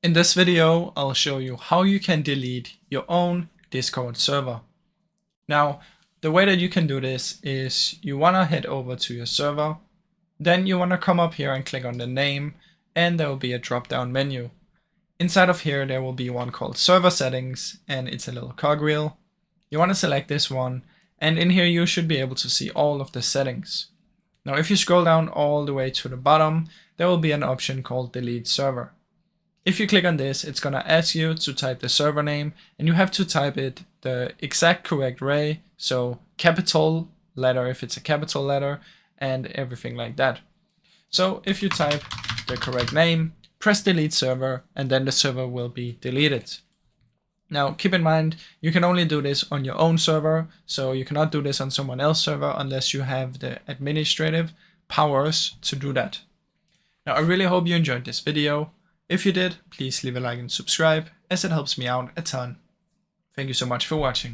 In this video, I'll show you how you can delete your own Discord server. Now, the way that you can do this is you want to head over to your server, then you want to come up here and click on the name, and there will be a drop-down menu. Inside of here, there will be one called server settings, and it's a little cogwheel. You want to select this one, and in here you should be able to see all of the settings. Now, if you scroll down all the way to the bottom, there will be an option called delete server. If you click on this, it's going to ask you to type the server name, and you have to type it the exact correct way, so capital letter if it's a capital letter, and everything like that. So if you type the correct name, press delete server, and then the server will be deleted. Now keep in mind, you can only do this on your own server, so you cannot do this on someone else's server unless you have the administrative powers to do that. Now I really hope you enjoyed this video. If you did, please leave a like and subscribe, as it helps me out a ton. Thank you so much for watching.